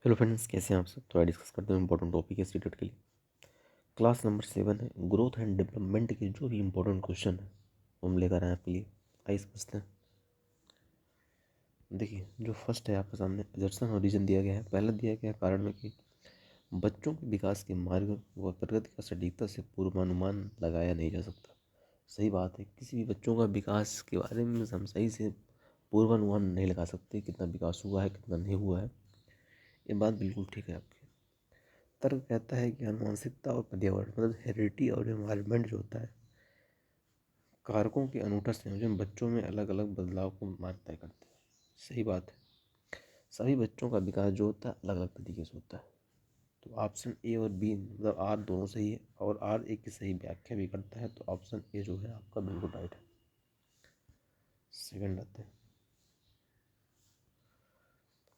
Hello friends, कैसे हैं आप सब। तो आज डिस्कस करते हैं इंपॉर्टेंट टॉपिक है स्टूडेंट के लिए। क्लास नंबर 7 है, ग्रोथ एंड डेवलपमेंट के जो भी इंपॉर्टेंट क्वेश्चन है वो हम लेकर आए आपके लिए। आइए समझते हैं। देखिए, जो फर्स्ट है आपके सामने एजर्सन और रीजन दिया गया है। पहला दिया गया कारण में कि बच्चों के विकास के मार्ग व प्रगति का सटीकता से पूर्वानुमान लगाया नहीं जा सकता। सही बात है, किसी भी बच्चों का विकास के बारे में हम सही से पूर्वानुमान नहीं लगा सकते, कितना विकास हुआ है कितना नहीं हुआ है। ये बात बिल्कुल ठीक है आपकी। तर्क कहता है कि आनुवंशिकता और पर्यावरण मतलब हेरिडिटी और एनवायरनमेंट जो होता है, कारकों के अनूठा संयोजन बच्चों में अलग अलग बदलाव को मार्ग तय करते हैं। सही बात है, सभी बच्चों का विकास जो होता है अलग अलग तरीके से होता है। तो ऑप्शन ए और बी मतलब आर दोनों सही है, और आर एक की सही व्याख्या भी करता है। तो ऑप्शन ए जो है आपका बिल्कुल राइट है। सेकंड आते हैं।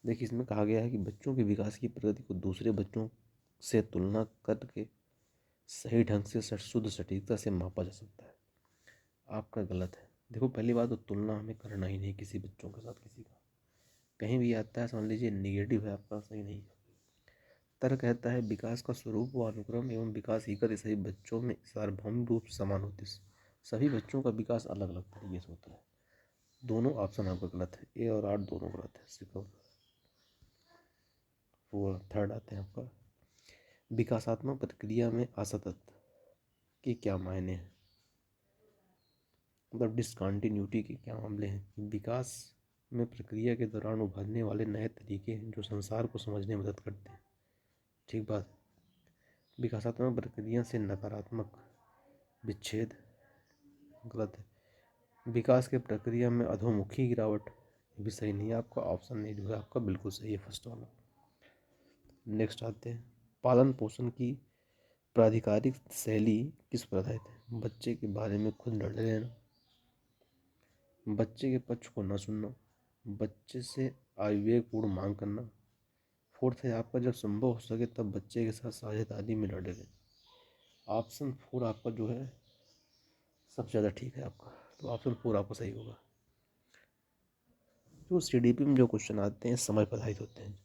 देखिए, इसमें कहा गया है कि बच्चों के विकास की प्रगति को दूसरे बच्चों से तुलना करके सही ढंग से शुद्ध सटीकता से मापा जा सकता है। आपका गलत है। देखो, पहली बात तो तुलना हमें करना ही नहीं किसी बच्चों के साथ किसी का। कहीं भी आता है समझ लीजिए निगेटिव है, आपका सही नहीं है। तर्क कहता है विकास का स्वरूप व अनुक्रम एवं विकास की गति सभी बच्चों में सार्वभौमिक रूप से समान होती है। सभी बच्चों का विकास अलग अलग तरीके से होता है। दोनों ऑप्शन आपका गलत है, ए और आर दोनों गलत है। सिर्फ वो थर्ड आते हैं आपका। विकासात्मक प्रक्रिया में असतत के क्या मायने हैं, मतलब डिसकंटिन्यूटी के क्या मामले हैं। विकास में प्रक्रिया के दौरान उभरने वाले नए तरीके हैं जो संसार को समझने में मदद करते हैं। ठीक बात। विकासात्मक प्रक्रिया से नकारात्मक विच्छेद गलत है। विकास के प्रक्रिया में अधोमुखी गिरावट ये भी सही नहीं है। आपका ऑप्शन ए जो है आपका बिल्कुल सही है, फर्स्ट वाला। नेक्स्ट आते हैं। पालन पोषण की प्राधिकारिक शैली किस पर आधारित है। बच्चे के बारे में खुद निर्णय लेना, बच्चे के पक्ष को न सुनना, बच्चे से आविवेकपूर्ण मांग करना। फोर्थ है आपका जब संभव हो सके तब बच्चे के साथ साझेदारी में लड़े रहें। ऑप्शन फोर आपका जो है सबसे ज़्यादा ठीक है आपका। तो ऑप्शन फोर आपका सही होगा। जो सीडीपी में जो क्वेश्चन आते हैं समझ पर आधारित होते हैं।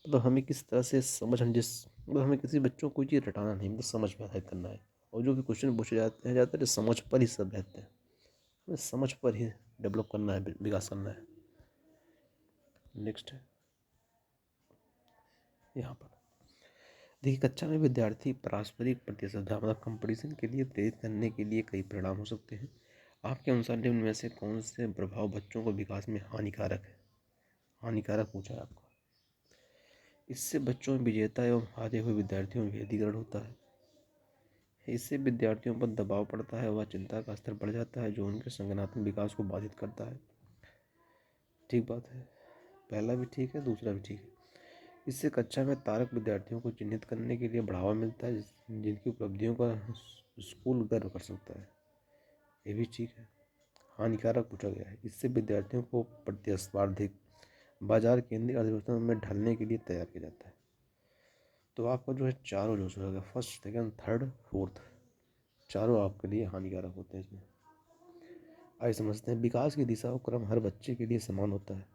मतलब हमें किस तरह से समझ, हम जिस मतलब हमें किसी बच्चों को कोई चीज़ रटाना नहीं, मतलब समझ पर आधारित करना है। और जो भी क्वेश्चन पूछे जाते हैं ज़्यादातर समझ पर ही सब रहते हैं। हमें समझ पर ही डेवलप करना है, विकास करना है। नेक्स्ट है यहाँ पर। देखिए, कक्षा में विद्यार्थी पारस्परिक प्रतिस्पर्धा मतलब कंपटीशन के लिए प्रेरित करने के लिए कई परिणाम हो सकते हैं। आपके अनुसार निम्न में से कौन से प्रभाव बच्चों को विकास में हानिकारक है। हानिकारक पूछा है आपको। इससे बच्चों में विजेता एवं हारे हुए विद्यार्थियों में भेदीकरण होता है। इससे विद्यार्थियों पर दबाव पड़ता है, वह चिंता का स्तर बढ़ जाता है जो उनके संज्ञानात्मक विकास को बाधित करता है। ठीक बात है, पहला भी ठीक है, दूसरा भी ठीक है। इससे कक्षा में तारक विद्यार्थियों को चिन्हित करने के लिए बढ़ावा मिलता है जिनकी उपलब्धियों का स्कूल गर्व कर सकता है। ये भी ठीक है। हानिकारक पूछा गया है। इससे विद्यार्थियों को प्रतिस्पर्धी बाजार केंद्रित अर्थव्यवस्था में ढलने के लिए तैयार किया जाता है। तो आपका जो है चारों जो होगा फर्स्ट सेकंड थर्ड फोर्थ चारों आपके लिए हानिकारक होते हैं इसमें। आइए समझते हैं। विकास की दिशा और क्रम हर बच्चे के लिए समान होता है,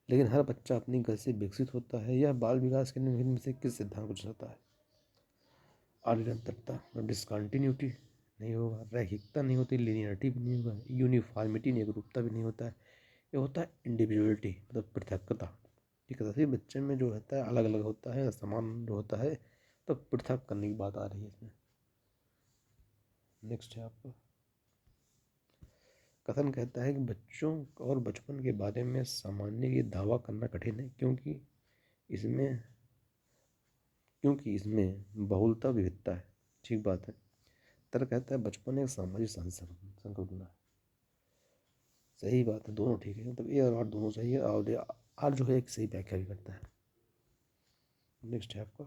लेकिन हर बच्चा अपनी गति से विकसित होता है। यह बाल विकास के निम्न में से किस सिद्धांत को दर्शाता है। अनिरंतरता मतलब डिसकंटिन्यूटी नहीं होगा, रैखिकता नहीं होती, लिनियरिटी भी नहीं होगा, यूनिफॉर्मिटी नहीं, एकरूपता भी नहीं होता है। ये होता है इंडिविजुअलिटी मतलब पृथकता। ठीक है, सभी बच्चे में जो रहता है अलग अलग होता है, समान जो होता है, तो पृथक करने की बात आ रही है इसमें। नेक्स्ट है आपका। कथन कहता है कि बच्चों और बचपन के बारे में सामान्य ये दावा करना कठिन है इसमें क्योंकि इसमें बहुलता विविधता है। ठीक बात है। तर्क कहता है बचपन एक सामाजिक संकल्पना है। सही बात है, दोनों ठीक है। मतलब ए और आर दोनों सही है, और आर जो है एक सही व्याख्या भी करता है। नेक्स्ट है आपका।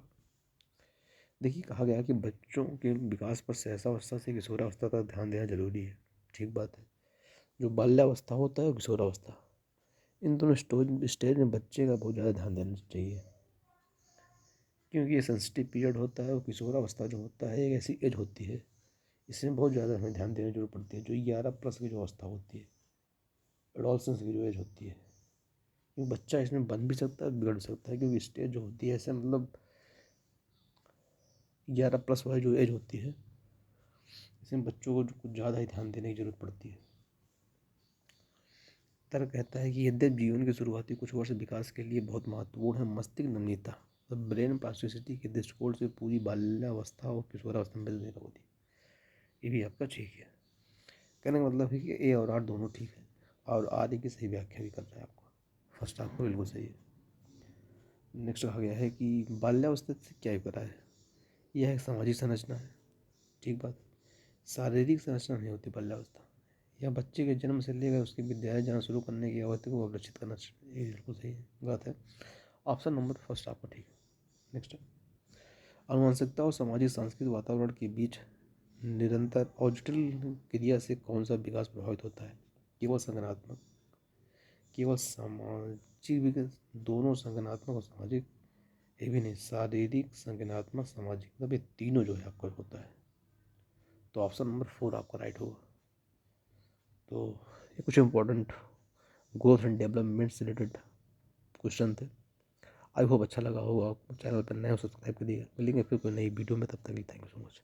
देखिए, कहा गया कि बच्चों के विकास पर सहसावस्था से किशोरावस्था तक ध्यान देना जरूरी है। ठीक बात है। जो बाल्यावस्था होता है और किशोरावस्था, इन दोनों स्टेज में बच्चे का बहुत ज़्यादा ध्यान देना चाहिए, क्योंकि ये सेंसिटिव पीरियड होता है। और किशोरावस्था जो होता है एक ऐसी एज होती है, इसमें बहुत ज़्यादा हमें ध्यान देने की जरूरत पड़ती है। जो 11+ की जो अवस्था होती है, एडोलसेंस की जो एज होती है, क्योंकि बच्चा इसमें बन भी सकता है, बिगड़ सकता है, क्योंकि स्टेज जो होती है ऐसे मतलब 11+ वाली जो एज होती है, इसमें बच्चों को कुछ ज़्यादा ही ध्यान देने की जरूरत पड़ती है। तर्क कहता है कि यद्यपि जीवन के शुरुआती कुछ वर्ष विकास के लिए बहुत महत्वपूर्ण है, मस्तिष्क नमनीयता मतलब ब्रेन प्लास्टिसिटी के दृष्टिकोण से पूरी बाल्यावस्था और किशोरावस्था में नहीं होती। ये भी आपका ठीक है। कहने का मतलब है कि ए और आर दोनों ठीक है, और आर की सही व्याख्या भी कर रहा है आपको। फर्स्ट आपको बिल्कुल सही है। नेक्स्ट कहा गया है कि बाल्यावस्था से क्या अभिप्राय है। यह एक सामाजिक संरचना है, ठीक बात। शारीरिक संरचना नहीं होती बाल्यावस्था। यह बच्चे के जन्म से लेकर उसकी विद्यालय जाना शुरू करने की अवधि को अवलक्षित करना चाहिए। ये बिल्कुल सही है, गलत है। ऑप्शन नंबर फर्स्ट आपका ठीक है। नेक्स्ट, आनुवंशिकता और सामाजिक सांस्कृतिक वातावरण के बीच निरंतर और जटिल क्रिया से कौन सा विकास प्रभावित होता है। केवल संज्ञानात्मक, केवल सामाजिक विकास, दोनों संज्ञानात्मक और सामाजिक, ये भी नहीं, शारीरिक संज्ञानात्मक सामाजिक, मतलब ये तीनों जो है आपका होता है। तो ऑप्शन नंबर 4 आपका राइट होगा। तो ये कुछ इंपॉर्टेंट ग्रोथ एंड डेवलपमेंट से रिलेटेड क्वेश्चन थे। आई होप अच्छा लगा होगा आपको। चैनल पर नए हो सब्सक्राइब करिएगा। मिलेंगे फिर कोई नई वीडियो में, तब तक के लिए थैंक यू सो मच।